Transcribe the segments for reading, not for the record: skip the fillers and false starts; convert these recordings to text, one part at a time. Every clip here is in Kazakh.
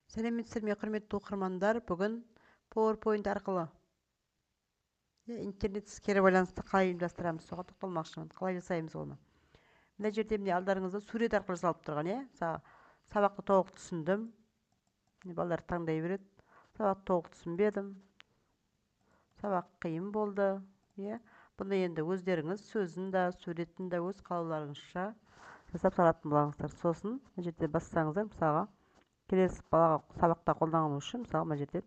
Сәлеметсіздер ме, құрметті оқырмандар? Бүгін PowerPoint арқылы интернет кері байланысты қалай ұйымдастырамыз, соған тоқталмақшымын. Қалай жасаймыз оны? Мына жерде міне алдарыңызда сурет арқылы жасалып тұрған, сабақты толық түсіндім. Балалар таңдай береді. Сабақты толық түсінбедім. Сабақ қиын болды. Бұны енді өздеріңіз сөзін де, суретін де өз қалауларыңызша жасап салатын боласыздар. Сосын мына жерде бассаңыздар, мысалға келесі балаға сабақта қолдану үшін мысалы мына жерден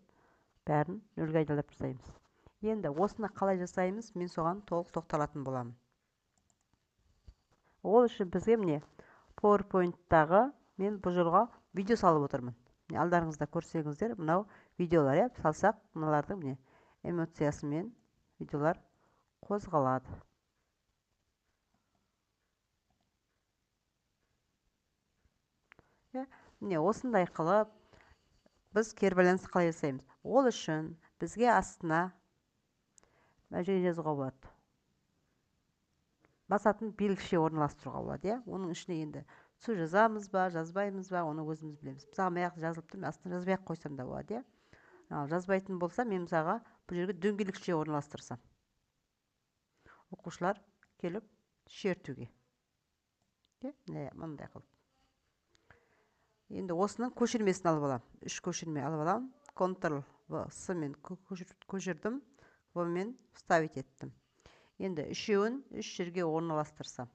бәрін нөлге айналдырып жасаймыз. Енді осыны қалай жасаймыз, мен соған толық тоқталатын боламын. Ол үшін бізге міне PowerPoint-тағы мен бұл жолға видео салып отырмын. Алдарыңызда көрсеңіздер, мынау видеолар, салсақ, мыналардың міне эмоциясымен видеолар қозғалады. Міне осындай қылып біз кері байланысты қалай жасаймыз. Ол үшін бізге астына мына жерге жазуға болады. Басатын белгіше орналастыруға болады. Оның ішіне енді сөз жазамыз ба, жазбаймыз ба, оны өзіміз білеміз. Мысалға маяқ жазылып тұр, астына жазбай ақ қойсам да болады. Жазбайтын болса, мен мысалға бұл жерге дөңгелекше орналастырсам. Оқушылар келіп шертуге. Мындай қылып. Енді осының көшірмесін алып алам. 3 көшірме алып алам. Ctrl+C мен көшірдім. V-мен вставить еттім. Енді үшеуін 3 жерге орналастырсам.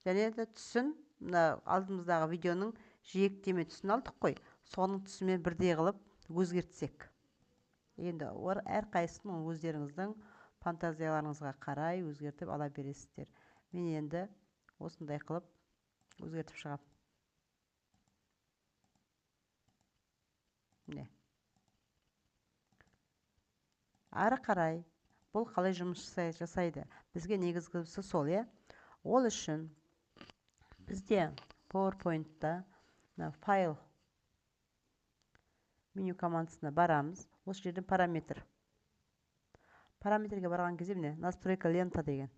Және де түсін, алдымыздағы видеоның жиектеме түсін алдық қой. Соның түсімен бірдей қылып өзгертсек. Енді әр қайсысын өздеріңіздің фантазияларыңызға қарай өзгертіп ала бересіздер. Мен енді осындай қылып өзгертіп шығам. Ары қарай бұл қалай жұмыс жасайды? Бізге негізгісі сол, Ол үшін бізде PowerPoint-та файл меню командасына барамыз. Осы жерден параметр. Параметрге барған кезде міне настройка лента деген.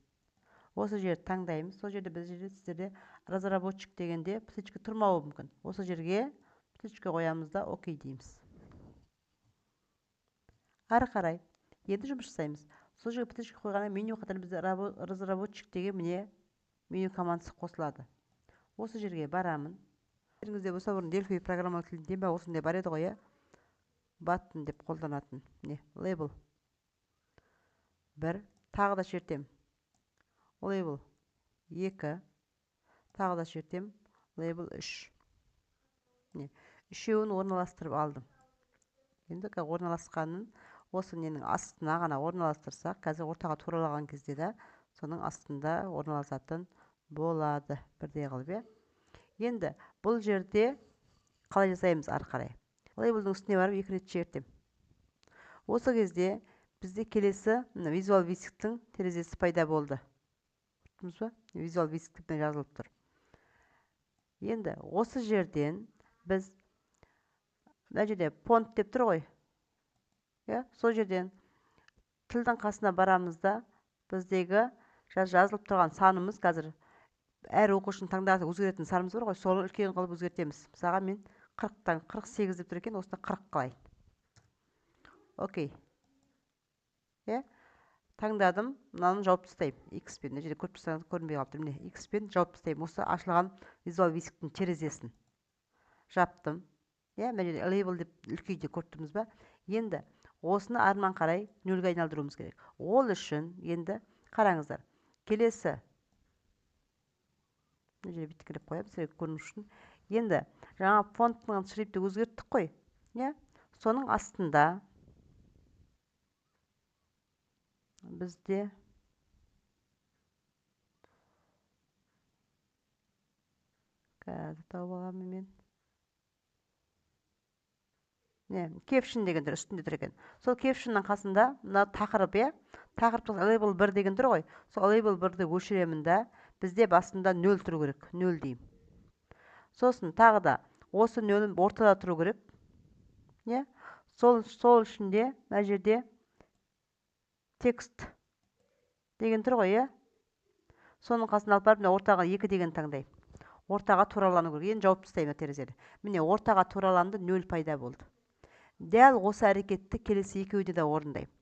Осы жерді таңдаймыз. Сол жерде сіздерде разработчик дегенде птичка тұрмауы мүмкін. Осы жерге птичка қоямыз да ОК дейміз. Ары қарай енді жұмыс жасаймыз. Сол жерге птичка қойғанда меню қатарына бізде разработчик деген міне меню командасы қосылады. Осы жерге барамын. Естеріңізде болса, бұрын Delphi программалық тілінде бе осындай бар еді ғой, button деп қолданатын. Label 1, тағы да шертем. Label 2, тағы да шертем. Label 3. Үшеуін орналастырып алдым. Енді орналасқанын осы ненің астына ғана орналастырсақ, қазір ортаға туралаған кезде де соның астында орналасатын болады. Бірдей қылып, Енді бұл жерде қалай жасаймыз ары қарай? Лейблдің үстіне барып 2 рет шертем. Осы кезде бізде келесі Visual Basic-тің терезесі пайда болды. Visual Basic-тің жазылып тұр. Енді осы жерден біз мына жерде фонт деп тұр ғой. Сол жерден тілдің қасына барамызда біздегі жазылып тұрған санымыз қазір әр оқушының таңдағанда өзгеретін санымыз бар ғой, соны үлкен қылып өзгертеміз. Мысалға мен 40-тан 48 деп тұр екен, осында 40 қылайын. Окей. Таңдадым, мынаны жауып тастаймын. X-пен, мына жерде көріп тұрсаңыз көрінбей қалып тұр. Міне, X-пен жауып тастаймын. Осы ашылған Visual Basic-тің терезесін жаптым. Мына жерде label деп үлкейде көріп тұрмыз ба? Енді осыны арман қарай нөлге айналдыруымыз керек. Ол үшін енді қараңыздар. Келесі мына жерде биткілеп қоямын, сіздерге көріну үшін. Енді жаңа фонтның шрифті өзгерттік қой. Соның астында бізде қазір тауып аламын мен. Caption деген тұр, үстінде тұр екен. Сол captionның қасында мына тақырып, тақырыптың label 1 деген тұр ғой. Сол label 1-ді өшіремін да, бізде басында 0 тұру керек. 0 деймін. Сосын тағы да осы 0-ін ортада тұру керек. Сол ішінде мына жерде текст деген тұр ғой, Соның қасына алып барып, ортаға 2 деген таңдаймын. ортаға туралану керек. Енді жауып тастаймын терезені. Міне ортаға тураланды, 0 пайда болды. Дәл осы әрекетті келесі екеуінде де орындаймын.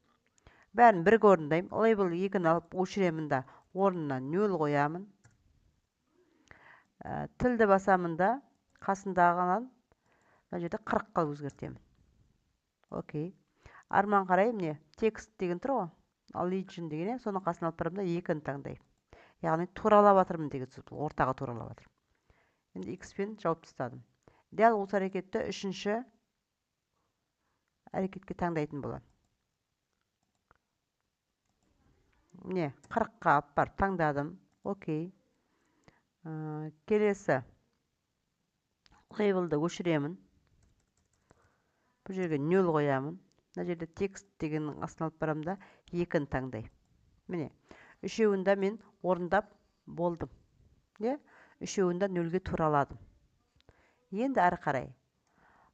Бәрін бірге орындаймын. Лейбл 2-ні алып өшіремін да орнына 0 қоямын. Тілді басамын да қасындағынан мына жерде 40-қа өзгертемін. Окей. Арман қарай, міне текст деген тұр ғой. Ал legend деген, соның қасына алып барамын да 2-ні таңдаймын. Яғни туралап жатырмын деген сөз, ортаға туралап жатырмын. Енді X-пен жауып тастадым. Дәл осы әрекетті үшінші әрекетке таңдайтын боламын. Міне 40-қа алып барып таңдадым. Окей. Келесі лейблді өшіремін. Бұл жерге 0 қоямын. Мына жерде текст дегеннің астына алып барамын да 2-ні таңдаймын. Міне үшеуінде мен орындап болдым. Үшеуінде 0-ге тураладым. Енді әрі қарай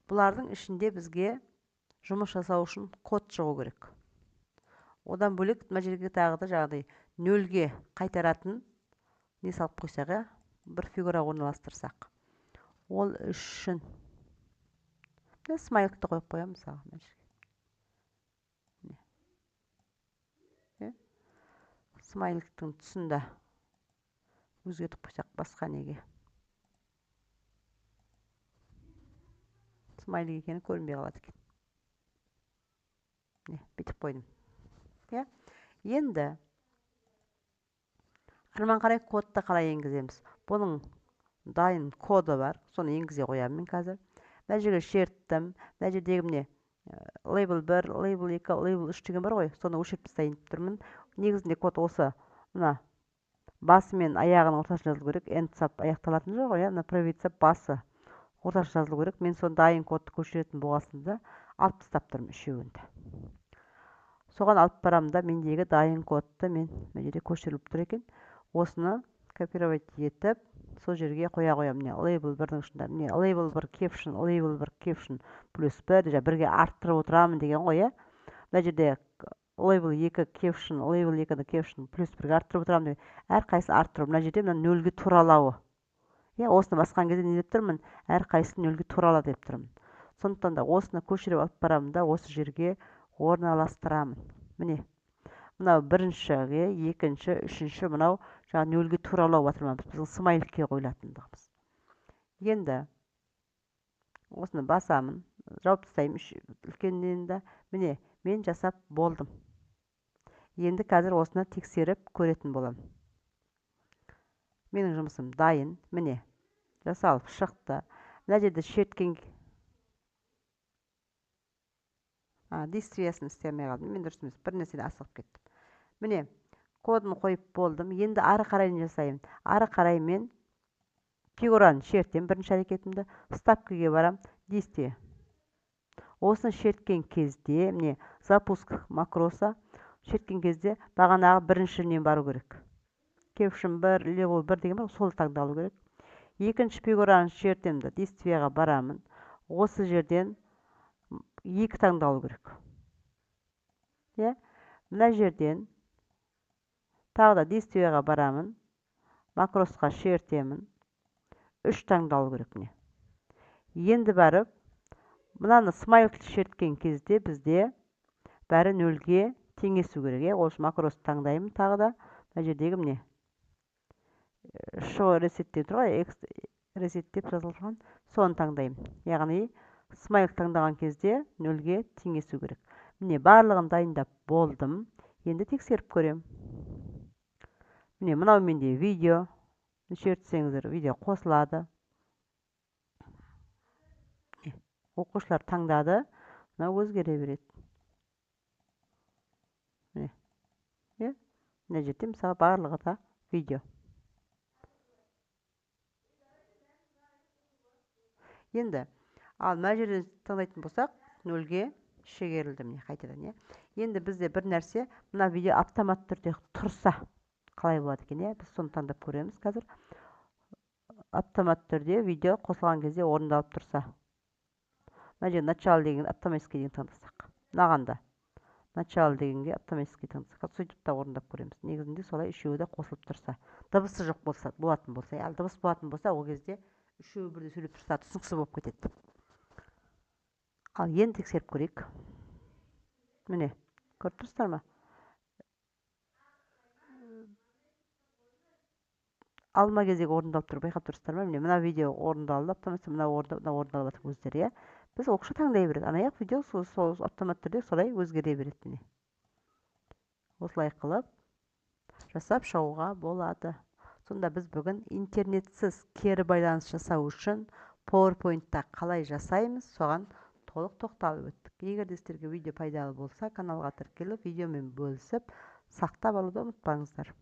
бұлардың ішінде бізге жұмыс жасау үшін код шығу керек. Одан бөлек мына жерге тағы да жаңағыдай 0-ге қайтаратын не салып қойсақ, бір фигура орналастырсақ. Ол үшін смайликті қойып қоямын мысалы. Смайликтің тұсында өзгертіп қойсақ басқа неге. Смайлик екені көрінбей қалады екен. Бүйтіп қойдым. Енді арман қарай кодты қалай енгіземіз. Бұның дайын коды бар. Соны енгізе қоямын мен қазір. Мына жерге шерттім. Мына жердегі міне лейбл 1, лейбл 2, лейбл 3 деген бар ғой. Соны өшіріп тастайын тұрмын. Негізінде код осы. Мына басы мен аяғының ортасына жазылу керек. End сап аяқталатын жоқ ғой. Мына провидса басы ортасына жазылу керек. Мен соны дайын кодты көшіретін болғасында алып тастап тұрмын үшеуінде. Соған алып барамын да мендегі дайын кодты мен мына жерде көшіріліп тұр екен. Осыны копировать етіп, сол жерге қоя қоямын. Міне лейбл 1-дің ішінде. Міне лейбл 1 caption, лейбл 1 caption плюс 1 бірге арттырып отырамын деген ғой. Мына жерде лейбл 2 caption, лейбл 2-ді caption плюс 1-ге арттырып отырамын деген. Әрқайсысын арттырып, мына жерде 0-ге туралауы. Осыны басқан кезде не деп тұрмын? Әрқайсысын 0-ге турала деп тұрмын. Сондықтан да осыны көшіріп алып барамын да осы жерге орналастырамын. Міне мынау біріншіге, екінші, үшінші, мынау жаңа 0-ге туралау батырмамыз. Біздің смайликке қойылатындығымыз. Енді осыны басамын, жауып тастаймын үлкеннен де. Міне мен жасап болдым. Енді қазір осыны тексеріп көретін боламын. Менің жұмысым дайын. Міне жасалып шықты. Мына жерде шерткен действиясын істемей қалдым. Мен дұрыс емес, бір нәрседен асығып кеттім. Міне кодын қойып болдым. Енді ары қарай не жасаймын? Ары қарай мен фигураны шертем бірінші әрекетімді. Ставкаға барам. Действие. Осыны шерткен кезде, міне запуск макроса шерткен кезде бағанағы біріншінен бару керек. Caption 1, level 1 деген бар, сол таңдалу керек. Екінші фигураны шертемді. Действияға барамын. Осы жерден 2 таңдалу керек. Мына жерден тағы да действияға барамын. Макросқа шертемін. 3 таңдалу керек. Енді барып, мынаны смайликті шерткен кезде бізде бәрі 0-ге теңесу керек. Ол үшін макросты таңдаймын тағы да. Мына жердегі міне show reset деп тұр ғой, reset деп жазылған, соны таңдаймын. Яғни смайлик таңдаған кезде 0-ге теңесу керек. Міне барлығын дайындап болдым. Енді тексеріп көрем. Міне мынау менде видео. Шертсеңіздер, видео қосылады. Оқушылар таңдады. Мынау өзгере береді. Мына жерде мысалы барлығы да видео. Енді ал мына жерден таңдайтын болсақ 0-ге шегерілді. Міне қайтадан. Енді бізде бір нәрсе, мына видео автомат түрде тұрса қалай болады екен? Біз соны таңдап көреміз қазір. Автомат түрде видео қосылған кезде орындалып тұрса. Мына жерде начало деген автоматически деген таңдасақ. Мынағанда начало дегенге автоматически тыңдасақ сөйтіп та орындап көреміз. Негізінде солай үшеуі де қосылып тұрса, дыбысы жоқ болса, болатын болса, ал дыбыс болатын болса, ол кезде үшеуі бірдей сөйлеп тұрса түсініксіз болып кетеді. Ал енді тексеріп көрейік. Міне, көріп тұрсыздар ма? Алма кезек орындалып тұр, байқап тұрсыздар ма? Міне, мына видео орындалды, автоматты мына орындалып жатыр өздері, иә. Біз оқша таңдай береді. Анаяқ видео сол автомат түрде солай өзгере береді. Міне. Осылай қылып жасап шығуға болады. Сонда біз бүгін интернетсіз кері байланыс жасау үшін PowerPoint-та қалай жасаймыз, соған толық тоқталып өттік. Егер де сіздерге видео пайдалы болса, каналға тіркеліп, видеомен бөлісіп, сақтап алуды ұмытпаңыздар.